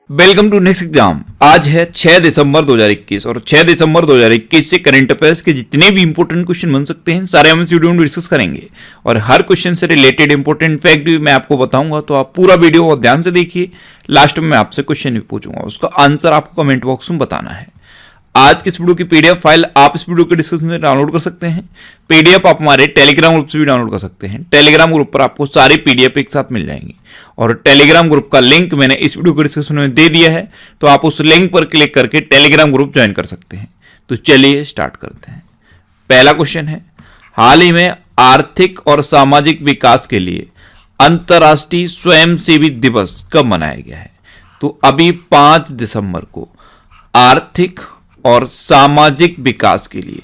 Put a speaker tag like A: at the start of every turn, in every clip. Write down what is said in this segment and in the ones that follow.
A: Welcome to next exam. आज है 6 दिसंबर 2021 और 6 दिसंबर 2021 से करंट अफेयर्स के जितने भी इंपॉर्टेंट क्वेश्चन बन सकते हैं सारे हम इस वीडियो में डिस्कस करेंगे और हर क्वेश्चन से रिलेटेड इंपॉर्टेंट फैक्ट भी मैं आपको बताऊंगा। तो आप पूरा वीडियो और ध्यान से देखिए। लास्ट में मैं आपसे क्वेश्चन भी पूछूंगा, उसका आंसर आपको कमेंट बॉक्स में बताना है। आज की इस वीडियो की पीडीएफ फाइल आप इस वीडियो के डिस्क्रिप्शन में डाउनलोड कर सकते हैं। पीडीएफ आप हमारे टेलीग्राम ग्रुप से भी डाउनलोड कर सकते हैं। टेलीग्राम ग्रुप पर आपको सारी पीडीएफ एक साथ मिल जाएंगी और टेलीग्राम ग्रुप का लिंक मैंने इस वीडियो के डिस्क्रिप्शन में दे दिया है, तो आप उस लिंक पर क्लिक करके टेलीग्राम ग्रुप ज्वाइन कर सकते हैं। तो चलिए स्टार्ट करते हैं। पहला क्वेश्चन है, हाल ही में आर्थिक और सामाजिक विकास के लिए अंतर्राष्ट्रीय स्वयंसेवी दिवस कब मनाया गया है? तो अभी 5 दिसंबर को आर्थिक और सामाजिक विकास के लिए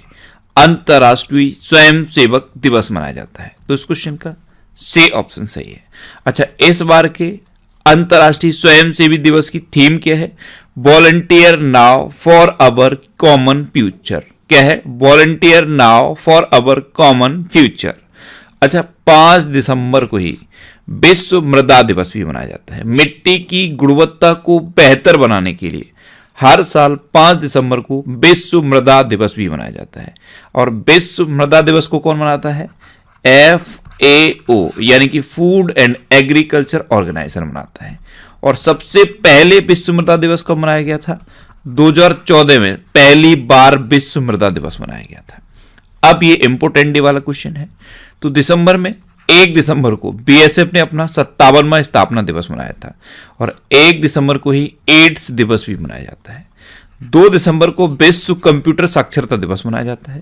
A: अंतर्राष्ट्रीय स्वयंसेवक दिवस मनाया जाता है। तो इस क्वेश्चन का सी ऑप्शन सही है। अच्छा, इस बार के अंतर्राष्ट्रीय स्वयंसेवी दिवस की थीम क्या है? Volunteer now for our common future. क्या है? Volunteer now for our common future. अच्छा, 5 दिसंबर को ही विश्व मृदा दिवस भी मनाया जाता है। मिट्टी की गुणवत्ता को बेहतर बनाने के लिए हर साल 5 दिसंबर को विश्व मृदा दिवस भी मनाया जाता है। और विश्व मृदा दिवस को कौन मनाता है? FAO यानी कि फूड एंड एग्रीकल्चर ऑर्गेनाइजेशन मनाता है। और सबसे पहले विश्व मृदा दिवस कब मनाया गया था? 2014 में पहली बार विश्व मृदा दिवस मनाया गया था। अब ये इंपोर्टेंट डे वाला क्वेश्चन है। तो दिसंबर में 1 दिसंबर को BSF ने अपना 57वां स्थापना दिवस मनाया था और 1 दिसंबर को ही एड्स दिवस भी मनाया जाता है। 2 दिसंबर को विश्व कंप्यूटर साक्षरता दिवस मनाया जाता है।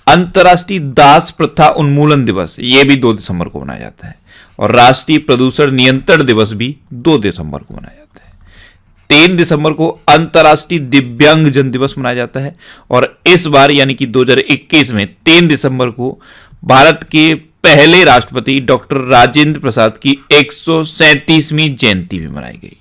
A: अंतर्राष्ट्रीय दास प्रथा उन्मूलन दिवस ये भी 2 दिसंबर को मनाया जाता है और राष्ट्रीय प्रदूषण नियंत्रण दिवस भी 2 दिसंबर को मनाया जाता है। 3 दिसंबर को अंतर्राष्ट्रीय दिव्यांगजन दिवस मनाया जाता है और इस बार यानी कि 2021 में 3 दिसंबर को भारत के पहले राष्ट्रपति डॉक्टर राजेंद्र प्रसाद की 137वीं जयंती भी मनाई गई।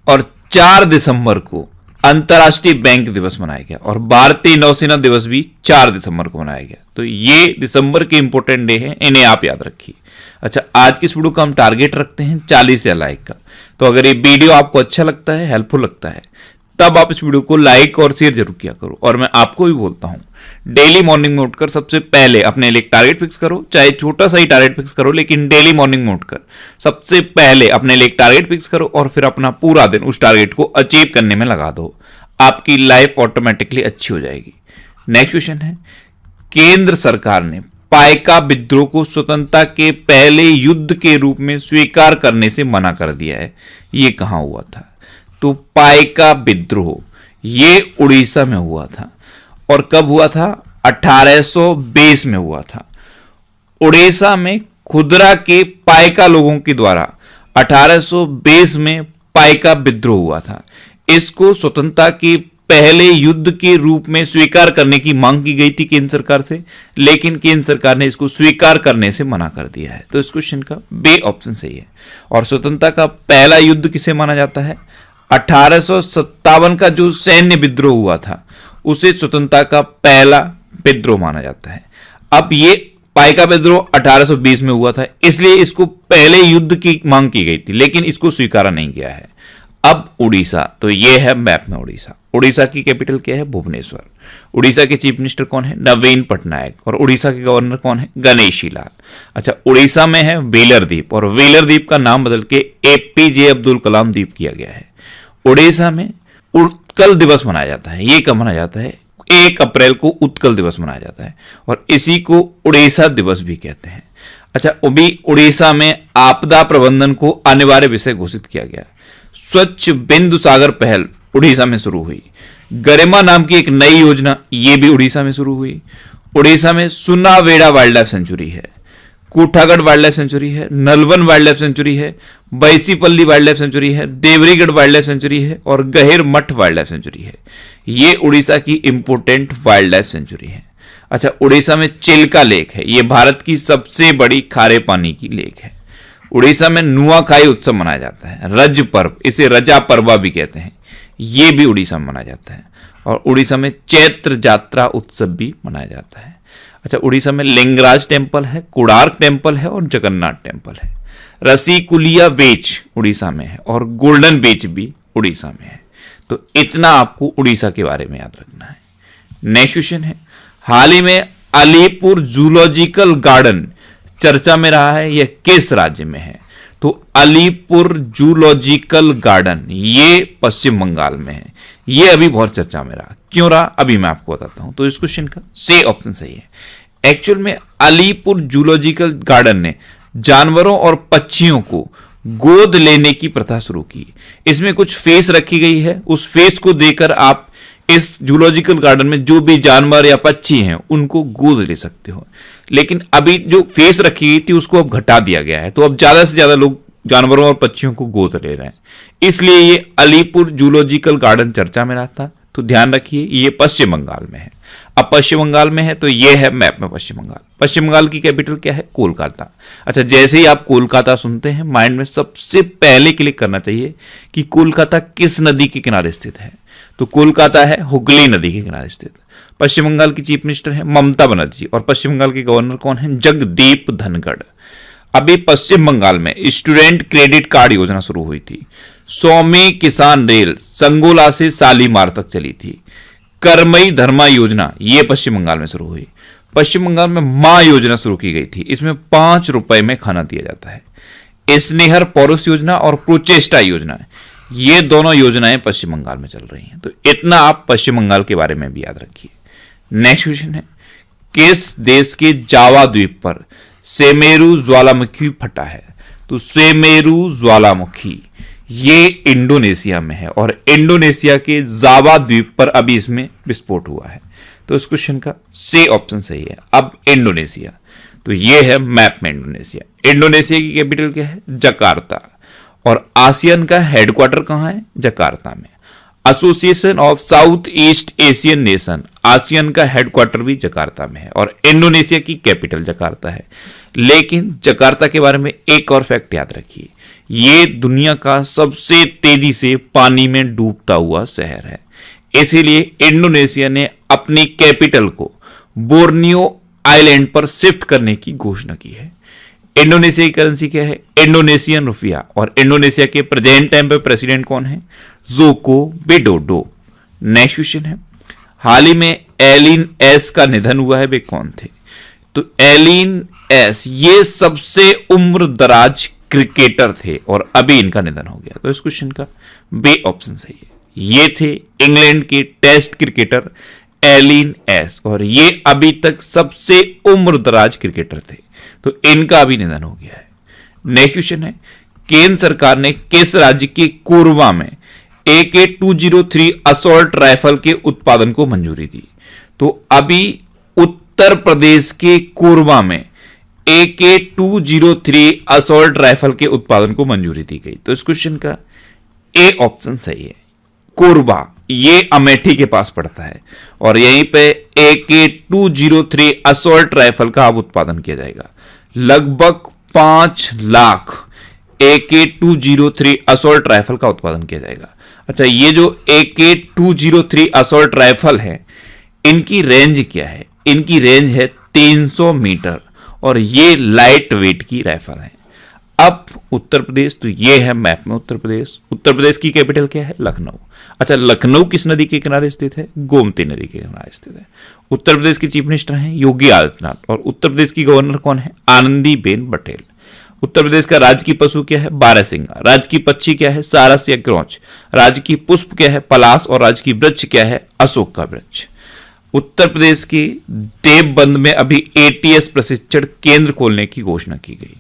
A: और 4 दिसंबर को अंतर्राष्ट्रीय बैंक दिवस मनाया गया और भारतीय नौसेना दिवस भी 4 दिसंबर को मनाया गया। तो ये दिसंबर के इंपोर्टेंट डे हैं, इन्हें आप याद रखिए। अच्छा, आज की इस वीडियो का हम टारगेट रखते हैं 40 या लाइक का। तो अगर ये वीडियो आपको अच्छा लगता है, हेल्पफुल लगता है, तब आप इस वीडियो को लाइक और शेयर जरूर किया करो। और मैं आपको भी बोलता हूं, डेली मॉर्निंग में उठकर सबसे पहले अपने लिए टारगेट फिक्स करो, चाहे छोटा सा ही टारगेट फिक्स करो, लेकिन डेली मॉर्निंग में उठकर सबसे पहले अपने लिए टारगेट फिक्स करो और फिर अपना पूरा दिन उस टारगेट को अचीव करने में लगा दो। आपकी लाइफ ऑटोमेटिकली अच्छी हो जाएगी। नेक्स्ट क्वेश्चन है, केंद्र सरकार ने पाइका विद्रोह को स्वतंत्रता के पहले युद्ध के रूप में स्वीकार करने से मना कर दिया है। ये कहां हुआ था? तो पाइका विद्रोह ये उड़ीसा में हुआ था। और कब हुआ था? 1820 में हुआ था। उड़ीसा में खुदरा के पाइका लोगों के द्वारा 1820 में पाइका विद्रोह हुआ था। इसको स्वतंत्रता के पहले युद्ध के रूप में स्वीकार करने की मांग की गई थी केंद्र सरकार से, लेकिन केंद्र सरकार ने इसको स्वीकार करने से मना कर दिया है। तो इस क्वेश्चन का बी ऑप्शन सही है। और स्वतंत्रता का पहला युद्ध किसे माना जाता है? 1857 का जो सैन्य विद्रोह हुआ था उसे स्वतंत्रता का पहला विद्रोह माना जाता है। अब ये पाइका विद्रोह 1820 में हुआ था, इसलिए इसको पहले युद्ध की मांग की गई थी, लेकिन इसको स्वीकारा नहीं गया है। अब उड़ीसा, तो ये है मैप में उड़ीसा। उड़ीसा की कैपिटल क्या है? भुवनेश्वर। उड़ीसा के चीफ मिनिस्टर कौन है? नवीन पटनायक। और उड़ीसा के गवर्नर कौन है? गणेशी लाल। अच्छा, उड़ीसा में है व्हीलर द्वीप और व्हीलर द्वीप का नाम बदल के APJ अब्दुल कलाम द्वीप किया गया है। उड़ीसा में उत्कल दिवस मनाया जाता है। ये कब मनाया जाता है? 1 अप्रैल को उत्कल दिवस मनाया जाता है और इसी को उड़ीसा दिवस भी कहते हैं। अच्छा, अभी उड़ीसा में आपदा प्रबंधन को अनिवार्य विषय घोषित किया गया। स्वच्छ बिंदु सागर पहल उड़ीसा में शुरू हुई। गरिमा नाम की एक नई योजना ये भी उड़ीसा में शुरू हुई। उड़ीसा में सुनावेड़ा वाइल्ड लाइफ सेंचुरी है, कूठागढ़ वाइल्ड लाइफ सेंचुरी है, नलवन वाइल्ड लाइफ सेंचुरी है, बैसीपल्ली वाइल्ड लाइफ सेंचुरी है, देवरीगढ़ वाइल्ड लाइफ सेंचुरी है और गहिर मठ वाइल्ड लाइफ सेंचुरी है। ये उड़ीसा की इंपोर्टेंट वाइल्ड लाइफ सेंचुरी है। अच्छा, उड़ीसा में चिल्का लेक है, ये भारत की सबसे बड़ी खारे पानी की लेक है। उड़ीसा में नुआखाई उत्सव मनाया जाता है। रज पर्व, इसे रजा पर्वा भी कहते हैं, ये भी उड़ीसा में मनाया जाता है। और उड़ीसा में चैत्र जात्रा उत्सव भी मनाया जाता है। अच्छा, उड़ीसा में लिंगराज टेम्पल है, कोणार्क टेम्पल है और जगन्नाथ टेम्पल है। रसीकुलिया बीच उड़ीसा में है और गोल्डन बीच भी उड़ीसा में है। तो इतना आपको उड़ीसा के बारे में याद रखना है। नेक्स्ट क्वेश्चन है, हाल ही में अलीपुर जूलॉजिकल गार्डन चर्चा में रहा है, यह किस राज्य में है? तो अलीपुर जूलॉजिकल गार्डन ये पश्चिम बंगाल में है। ये अभी बहुत चर्चा में रहा, क्यों रहा अभी मैं आपको बताता हूं। तो इस क्वेश्चन का सी ऑप्शन सही है। एक्चुअल में अलीपुर जूलॉजिकल गार्डन ने जानवरों और पक्षियों को गोद लेने की प्रथा शुरू की। इसमें कुछ फेस रखी गई है, उस फेस को देकर आप इस जूलॉजिकल गार्डन में जो भी जानवर या पक्षी हैं उनको गोद ले सकते हो। लेकिन अभी जो फेस रखी गई थी उसको अब घटा दिया गया है, तो अब ज्यादा से ज्यादा लोग जानवरों और पक्षियों को गोद ले रहे हैं, इसलिए ये अलीपुर जूलॉजिकल गार्डन चर्चा में रहा था। तो ध्यान रखिए ये पश्चिम बंगाल में है। अब पश्चिम बंगाल में है तो ये है मैप में पश्चिम बंगाल। पश्चिम बंगाल की कैपिटल क्या है? कोलकाता। अच्छा, जैसे ही आप कोलकाता सुनते हैं माइंड में सबसे पहले क्लिक करना चाहिए कि कोलकाता किस नदी के किनारे स्थित है। तो कोलकाता है हुगली नदी के किनारे स्थित। पश्चिम बंगाल की चीफ मिनिस्टर है ममता बनर्जी और पश्चिम बंगाल के गवर्नर कौन है? जगदीप धनखड़। अभी पश्चिम बंगाल में स्टूडेंट क्रेडिट कार्ड योजना शुरू हुई थी। 100वीं किसान रेल संगोला से शालीमार तक चली थी। करमई धर्मा योजना ये पश्चिम बंगाल में शुरू हुई। पश्चिम बंगाल में मां योजना शुरू की गई थी, इसमें 5 रुपए में खाना दिया जाता है। स्नेहर पौरुष योजना और प्रोचेष्टा योजना ये दोनों योजनाएं पश्चिम बंगाल में चल रही हैं। तो इतना आप पश्चिम बंगाल के बारे में भी याद रखिए। नेक्स्ट क्वेश्चन है, किस देश के जावा द्वीप पर सेमेरू ज्वालामुखी फटा है? तो सेमेरू ज्वालामुखी ये इंडोनेशिया में है और इंडोनेशिया के जावा द्वीप पर अभी इसमें विस्फोट हुआ है। तो इस क्वेश्चन का सी ऑप्शन सही है। अब इंडोनेशिया, तो ये है मैप में इंडोनेशिया। इंडोनेशिया की कैपिटल क्या है? जकार्ता। और आसियान का हेडक्वार्टर कहां है? जकार्ता में। Association of south east Asian nation ASEAN का हेडक्वार्टर भी जकार्ता में है और इंडोनेशिया की कैपिटल जकार्ता है। लेकिन जकार्ता के बारे में एक और फैक्ट याद रखिए, ये दुनिया का सबसे तेजी से पानी में डूबता हुआ शहर है। इसीलिए इंडोनेशिया ने अपनी कैपिटल को बोर्नियो आइलैंड पर शिफ्ट करने की घोषणा की है। इंडोनेशिया की करेंसी क्या है? Indonesian rupiah. और इंडोनेशिया के प्रेजेंट टाइम पे प्रेसिडेंट कौन है? Joko Widodo. नेक्स्ट क्वेश्चन है, हाल ही में एलिन एस का निधन हुआ है, वे कौन थे? तो एलिन एस ये सबसे उम्र दराज क्रिकेटर थे और अभी इनका निधन हो गया। तो इस क्वेश्चन का बी ऑप्शन सही है। ये थे इंग्लैंड के टेस्ट क्रिकेटर एलिन एस और ये अभी तक सबसे उम्र दराज क्रिकेटर थे। तो इनका अभी निधन हो गया है। नेक्स्ट क्वेश्चन है, केंद्र सरकार ने किस राज्य के कोरबा में AK-203 असॉल्ट राइफल के उत्पादन को मंजूरी दी? तो अभी उत्तर प्रदेश के कोरबा में AK-203 असॉल्ट राइफल के उत्पादन को मंजूरी दी गई। तो इस क्वेश्चन का ए ऑप्शन सही है। कोरबा ये अमेठी के पास पड़ता है और यहीं पे AK-203 असॉल्ट राइफल का अब उत्पादन किया जाएगा। लगभग 5 लाख AK-203 असॉल्ट राइफल का उत्पादन किया जाएगा। अच्छा, ये जो AK-203 असॉल्ट राइफल है इनकी रेंज क्या है? इनकी रेंज है 300 मीटर और ये लाइट वेट की राइफल है। अब उत्तर प्रदेश, तो ये है मैप में उत्तर प्रदेश। उत्तर प्रदेश की कैपिटल क्या है? लखनऊ। अच्छा, लखनऊ किस नदी के किनारे स्थित है? गोमती नदी के किनारे स्थित है। उत्तर प्रदेश के चीफ मिनिस्टर हैं योगी आदित्यनाथ और उत्तर प्रदेश की गवर्नर कौन है? आनंदीबेन पटेल। उत्तर प्रदेश का राजकीय पशु क्या है? बारहसिंगा। राजकीय पक्षी क्या है? सारस या क्रोच। राजकीय पुष्प क्या है? पलाश। और राजकीय वृक्ष क्या है? अशोक का वृक्ष। उत्तर प्रदेश के देवबंद में अभी ATS प्रशिक्षण केंद्र खोलने की घोषणा की गई।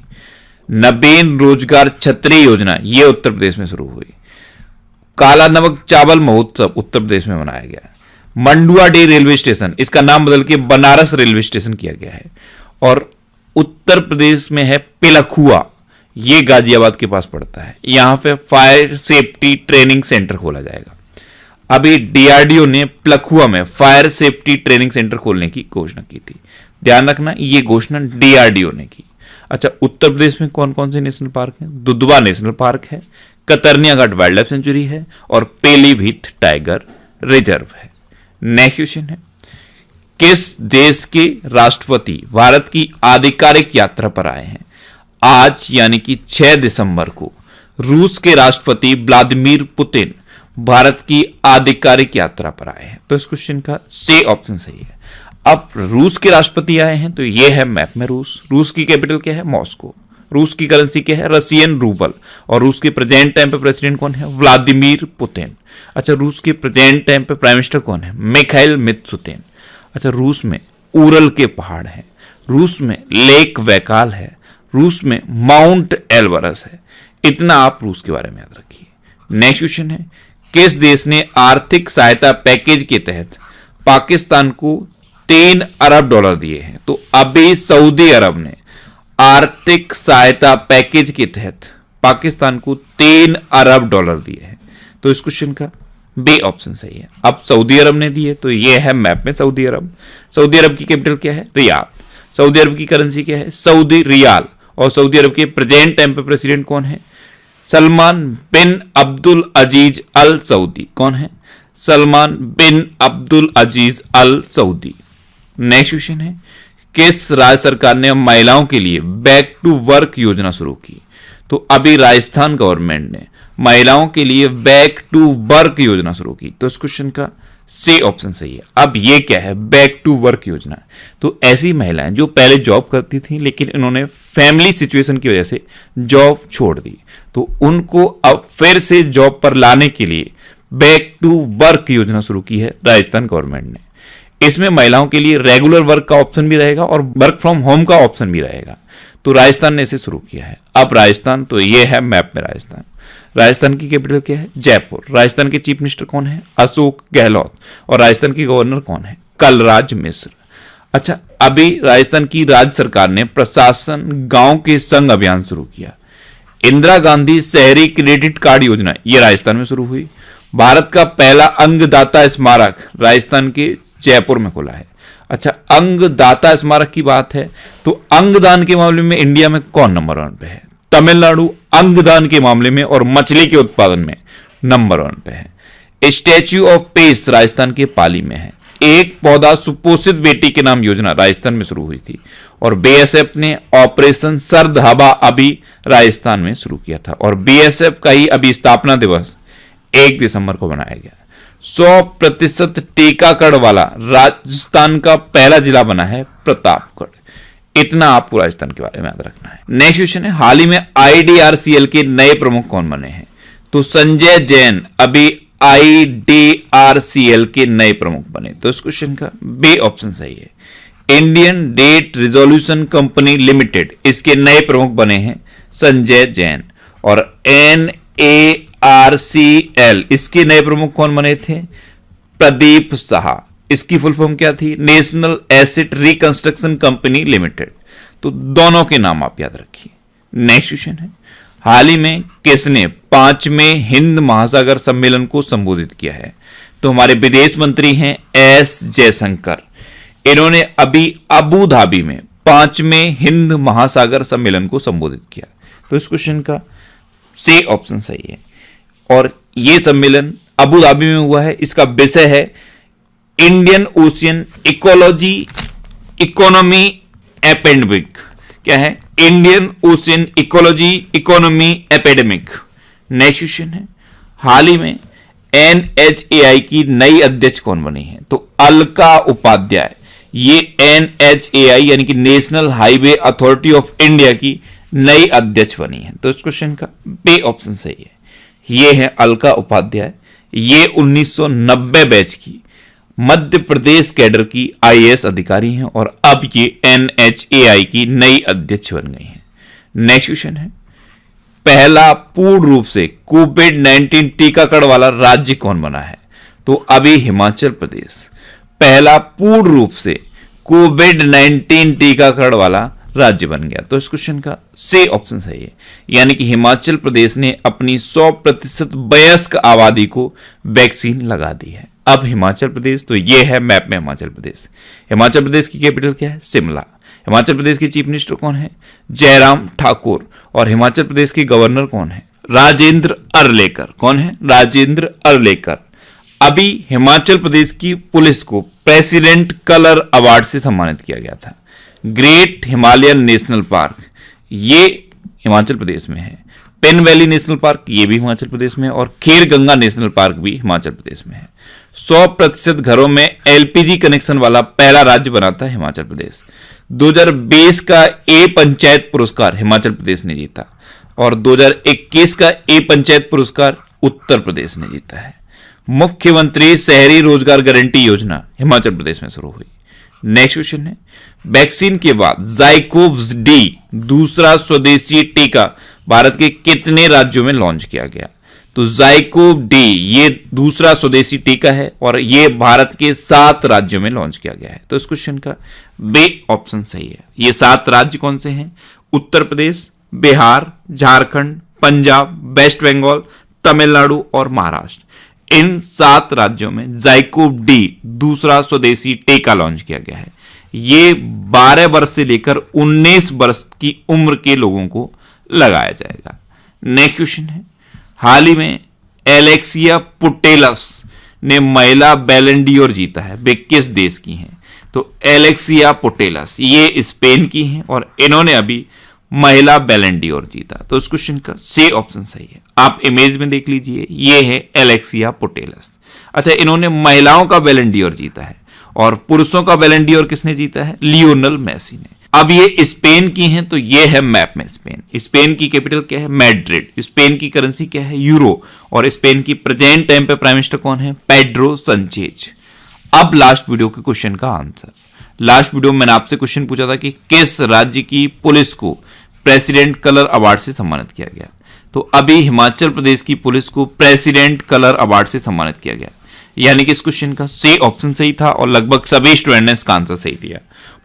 A: नवीन रोजगार छतरी योजना ये उत्तर प्रदेश में शुरू हुई। काला नमक चावल महोत्सव उत्तर प्रदेश में मनाया गया। मंडुआडीह रेलवे स्टेशन, इसका नाम बदल के बनारस रेलवे स्टेशन किया गया है। और उत्तर प्रदेश में है पिलखुआ, ये गाजियाबाद के पास पड़ता है। यहां पे फायर सेफ्टी ट्रेनिंग सेंटर खोला जाएगा। अभी DRDO ने पिलखुआ में फायर सेफ्टी ट्रेनिंग सेंटर खोलने की घोषणा की थी। ध्यान रखना, ये घोषणा DRDO ने की। अच्छा, उत्तर प्रदेश में कौन कौन से नेशनल पार्क हैं? दुधवा नेशनल पार्क है, कतरनिया घाट वाइल्ड लाइफ सेंचुरी है और पीलीभीत टाइगर रिजर्व है। नेक्स्ट क्वेश्चन है, किस देश के राष्ट्रपति भारत की आधिकारिक यात्रा पर आए हैं? आज यानी कि 6 दिसंबर को रूस के राष्ट्रपति व्लादिमीर पुतिन भारत की आधिकारिक यात्रा पर आए हैं? तो इस क्वेश्चन का सी ऑप्शन सही है। अब रूस के राष्ट्रपति आए हैं, तो ये है मैप में रूस। रूस की कैपिटल क्या है? मॉस्को। रूस की करेंसी क्या है? Russian rouble. और रूस के प्रेजेंट टाइम पे प्रेसिडेंट कौन है? Vladimir Putin. अच्छा, रूस के प्रेजेंट टाइम पे प्राइम मिनिस्टर कौन है? मिखाइल मित्सुतिन। अच्छा, रूस में उरल के पहाड़ हैं, रूस में लेक वैकाल है, रूस में माउंट एल्बरस है। इतना आप रूस के बारे में याद रखिए। नेक्स्ट क्वेश्चन है, किस देश ने आर्थिक सहायता पैकेज के तहत पाकिस्तान को 3 अरब डॉलर दिए हैं? तो अभी सऊदी अरब ने आर्थिक सहायता पैकेज के तहत पाकिस्तान को 3 अरब डॉलर दिए हैं। तो इस क्वेश्चन का बी ऑप्शन सही है। अब सऊदी अरब ने दिए, तो ये है मैप में सऊदी अरब। सऊदी अरब की कैपिटल क्या है? रियाद। सऊदी अरब की करेंसी क्या है? Saudi riyal. और सऊदी अरब के प्रेजेंट टाइम पे प्रेसिडेंट कौन है? सलमान बिन अब्दुल अजीज अल सऊदी। कौन है? सलमान बिन अब्दुल अजीज अल सऊदी। नेक्स्ट क्वेश्चन है, किस राज्य सरकार ने महिलाओं के लिए बैक टू वर्क योजना शुरू की? तो अभी राजस्थान गवर्नमेंट ने महिलाओं के लिए बैक टू वर्क योजना शुरू की। तो इस क्वेश्चन का सी ऑप्शन सही है। अब ये क्या है? बैक टू वर्क योजना। तो ऐसी महिलाएं जो पहले जॉब करती थी लेकिन इन्होंने फैमिली सिचुएशन की वजह से जॉब छोड़ दी, तो उनको अब फिर से जॉब पर लाने के लिए बैक टू वर्क योजना शुरू की है राजस्थान गवर्नमेंट ने। इसमें महिलाओं के लिए रेगुलर वर्क का ऑप्शन भी रहेगा और वर्क फ्रॉम होम का ऑप्शन भी रहेगा। तो राजस्थान ने इसे शुरू किया है। अब राजस्थान, तो ये है मैप में राजस्थान। राजस्थान की कैपिटल क्या है? जयपुर। राजस्थान के चीफ मिनिस्टर कौन है? अशोक गहलोत। और राजस्थान के गवर्नर कौन है? कलराज मिश्र। अच्छा, अभी राजस्थान की राज्य सरकार ने प्रशासन गांव के संग अभियान शुरू किया। इंदिरा गांधी शहरी क्रेडिट कार्ड योजना ये राजस्थान में शुरू हुई। भारत का पहला अंगदाता स्मारक राजस्थान के जयपुर में खुला है। अच्छा, अंगदाता स्मारक की बात है तो अंगदान के मामले में इंडिया में कौन नंबर 1 पे है? तमिलनाडु अंगदान के मामले में और मछली के उत्पादन में नंबर 1 पे है। स्टैच्यू ऑफ पीस राजस्थान के पाली में है। एक पौधा सुपोषित बेटी के नाम योजना राजस्थान में शुरू हुई थी। और बीएसएफ ने ऑपरेशन सर्द हवा अभी राजस्थान में शुरू किया था। और बीएसएफ का ही अभी स्थापना दिवस 1 दिसंबर को मनाया गया। 100% टीकाकरण वाला राजस्थान का पहला जिला बना है प्रतापगढ़। इतना आपको राजस्थान के बारे में याद रखना है। नेक्स्ट क्वेश्चन है, हाल ही में आईडीआरसीएल के नए प्रमुख कौन बने हैं? तो संजय जैन अभी आईडीआरसीएल के नए प्रमुख बने। तो इस क्वेश्चन का बी ऑप्शन सही है। Indian debt resolution company limited इसके नए प्रमुख बने हैं संजय जैन। और NARCL इसके नए प्रमुख कौन बने थे? प्रदीप साहा। इसकी फुल फॉर्म क्या थी? National asset reconstruction company limited. तो दोनों के नाम आप याद रखिए। नेक्स्ट क्वेश्चन है, हाल ही में किसने 5वें हिंद महासागर सम्मेलन को संबोधित किया है? तो हमारे विदेश मंत्री हैं एस जयशंकर। इन्होंने अभी अबू धाबी में 5वें हिंद महासागर सम्मेलन को संबोधित किया। तो इस क्वेश्चन का सी ऑप्शन सही है। और यह सम्मेलन अबू धाबी में हुआ है। इसका विषय है Indian ocean ecology economy epidemic. क्या है? Indian ocean ecology economy epidemic. Next question है, हाल ही में NHAI की नई अध्यक्ष कौन बनी है? तो अलका उपाध्याय। ये NHAI यानी कि national highway authority of India की नई अध्यक्ष बनी है। तो इस क्वेश्चन का बी ऑप्शन सही है। ये है अलका उपाध्याय। ये 1990 बैच की मध्य प्रदेश कैडर की IAS अधिकारी हैं और अब ये NHAI की नई अध्यक्ष बन गई हैं। नेक्स्ट क्वेश्चन है, पहला पूर्ण रूप से कोविड-19 टीकाकरण वाला राज्य कौन बना है? तो अभी हिमाचल प्रदेश पहला पूर्ण रूप से कोविड-19 टीकाकरण वाला राज्य बन गया। तो इस क्वेश्चन का सी ऑप्शन सही है। यानी कि हिमाचल प्रदेश ने अपनी 100% वयस्क आबादी को वैक्सीन लगा दी है। अब हिमाचल प्रदेश, तो ये है मैप में हिमाचल प्रदेश। हिमाचल प्रदेश की कैपिटल क्या है? शिमला। हिमाचल प्रदेश के चीफ मिनिस्टर कौन है? जयराम ठाकुर। और हिमाचल प्रदेश के गवर्नर कौन है? राजेंद्र अर्लेकर। कौन है? राजेंद्र अर्लेकर। अभी हिमाचल प्रदेश की पुलिस को प्रेसिडेंट कलर अवार्ड से सम्मानित किया गया था। ग्रेट हिमालयन नेशनल पार्क ये हिमाचल प्रदेश में है। पेन वैली नेशनल पार्क ये भी हिमाचल प्रदेश में है और खीर गंगा नेशनल पार्क भी हिमाचल प्रदेश में है। 100% घरों में एलपीजी कनेक्शन वाला पहला राज्य बनाता है हिमाचल प्रदेश। 2020 का ए पंचायत पुरस्कार हिमाचल प्रदेश ने जीता और 2021 का ए पंचायत पुरस्कार उत्तर प्रदेश ने जीता है। मुख्यमंत्री शहरी रोजगार गारंटी योजना हिमाचल प्रदेश में शुरू हुई। नेक्स्ट क्वेश्चन है, वैक्सीन के बाद ज़ाइकोव डी दूसरा स्वदेशी टीका भारत के कितने राज्यों में लॉन्च किया गया? तो ज़ाइकोव डी ये दूसरा स्वदेशी टीका है और ये भारत के 7 राज्यों में लॉन्च किया गया है। तो इस क्वेश्चन का बे ऑप्शन सही है। ये 7 राज्य कौन से हैं? उत्तर प्रदेश, बिहार, झारखंड, पंजाब, वेस्ट बंगाल, तमिलनाडु और महाराष्ट्र। इन 7 राज्यों में ज़ाइकोव डी दूसरा स्वदेशी टीका लॉन्च किया गया है। ये 12 वर्ष से लेकर 19 वर्ष की उम्र के लोगों को लगाया जाएगा। नेक्स्ट क्वेश्चन है, हाल ही में एलेक्सिया पुटेलस ने महिला बैलन डी'ओर जीता है, वे किस देश की हैं? तो एलेक्सिया पुटेलस ये स्पेन की हैं और इन्होंने अभी महिला बैलन डी'ओर जीता। तो इस क्वेश्चन का सी ऑप्शन सही है। आप इमेज में देख लीजिए, ये है एलेक्सिया पुटेलस। अच्छा, इन्होंने महिलाओं का बैलन डी'ओर जीता है और पुरुषों का बैलन डी'ओर किसने जीता है? लियोनेल मेसी ने। अब ये स्पेन की हैं तो ये है मैप में स्पेन। स्पेन की कैपिटल क्या है? मैड्रिड। स्पेन की करेंसी क्या है? यूरो। और स्पेन की प्रेजेंट टाइम पे प्राइम मिनिस्टर कौन है? पेड्रो संचेज। अब लास्ट वीडियो के क्वेश्चन का आंसर। लास्ट वीडियो में मैंने आपसे क्वेश्चन पूछा था कि किस राज्य की पुलिस को प्रेसिडेंट कलर अवार्ड से सम्मानित किया गया? तो अभी हिमाचल प्रदेश की पुलिस को प्रेसिडेंट कलर अवार्ड से सम्मानित किया गया। यानी कि इस क्वेश्चन का सी ऑप्शन सही था और लगभग सभी स्टूडेंट ने इसका आंसर सही दिया।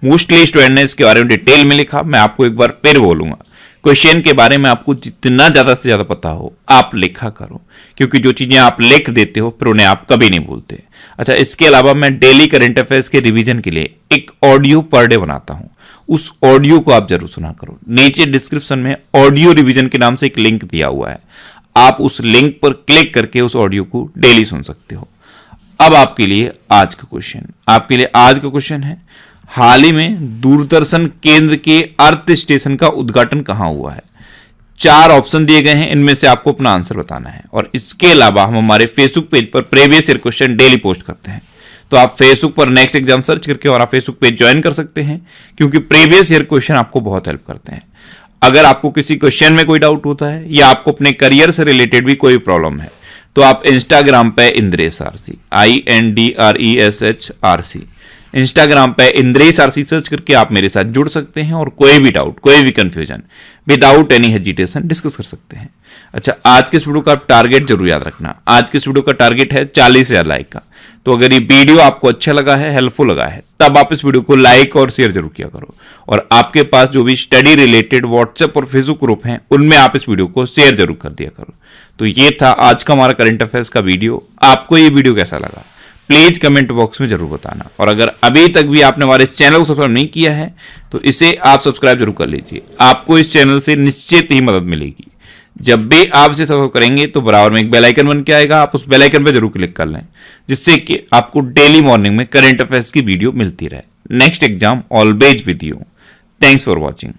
A: मोस्टली स्टूडेंट ने इसके बारे में डिटेल में लिखा। मैं आपको एक बार फिर बोलूंगा, क्वेश्चन के बारे में आपको जितना ज्यादा से ज्यादा पता हो आप लिखा करो, क्योंकि जो चीजें आप लिख देते हो फिर उन्हें आप कभी नहीं भूलते। अच्छा, इसके अलावा मैं डेली करंट अफेयर्स के रिवीजन के लिए एक ऑडियो पर डे बनाता हूं, उस ऑडियो को आप जरूर सुना करो। नीचे डिस्क्रिप्शन में ऑडियो रिवीजन के नाम से एक लिंक दिया हुआ है, आप उस लिंक पर क्लिक करके उस ऑडियो को डेली सुन सकते हो। अब आपके लिए आज का क्वेश्चन है, हाल ही में दूरदर्शन केंद्र के अर्थ स्टेशन का उद्घाटन कहां हुआ है? 4 ऑप्शन दिए गए हैं, इनमें से आपको अपना आंसर बताना है। और इसके अलावा हम हमारे फेसबुक पेज पर previous year question daily post करते हैं, तो आप फेसबुक पर नेक्स्ट एग्जाम सर्च करके और आप फेसबुक पेज ज्वाइन कर सकते हैं, क्योंकि प्रीवियस ईयर क्वेश्चन आपको बहुत हेल्प करते हैं। अगर आपको किसी क्वेश्चन में कोई डाउट होता है या आपको अपने करियर से रिलेटेड भी कोई प्रॉब्लम है तो आप इंस्टाग्राम पे Indresh RC INDRESH RC Instagram पे इंद्रेश आरसी सर्च करके आप मेरे साथ जुड़ सकते हैं और कोई भी डाउट, कोई भी confusion without any hesitation discuss कर सकते हैं। अच्छा, आज के इस वीडियो का आप टारगेट जरूर याद रखना। आज के इस वीडियो का टारगेट है 40,000 लाइक का। तो अगर ये वीडियो आपको अच्छा लगा है, हेल्पफुल लगा है, तब आप इस वीडियो को लाइक और शेयर जरूर किया करो। और आपके पास जो भी स्टडी रिलेटेड व्हाट्सएप और फेसबुक ग्रुप हैं उनमें आप इस वीडियो को शेयर जरूर कर दिया करो। तो ये था आज का हमारा करंट अफेयर्स का वीडियो। आपको ये वीडियो कैसा लगा प्लीज कमेंट बॉक्स में जरूर बताना। और अगर अभी तक भी आपने हमारे इस चैनल को सब्सक्राइब नहीं किया है तो इसे आप सब्सक्राइब जरूर कर लीजिए। आपको इस चैनल से निश्चित ही मदद मिलेगी। जब भी आप इसे सब्सक्राइब करेंगे तो बराबर में एक बेल आइकन बन के आएगा, आप उस बेल आइकन पर जरूर क्लिक कर लें, जिससे कि आपको डेली मॉर्निंग में करंट अफेयर्स की वीडियो मिलती रहे। Next exam always with you. Thanks for watching.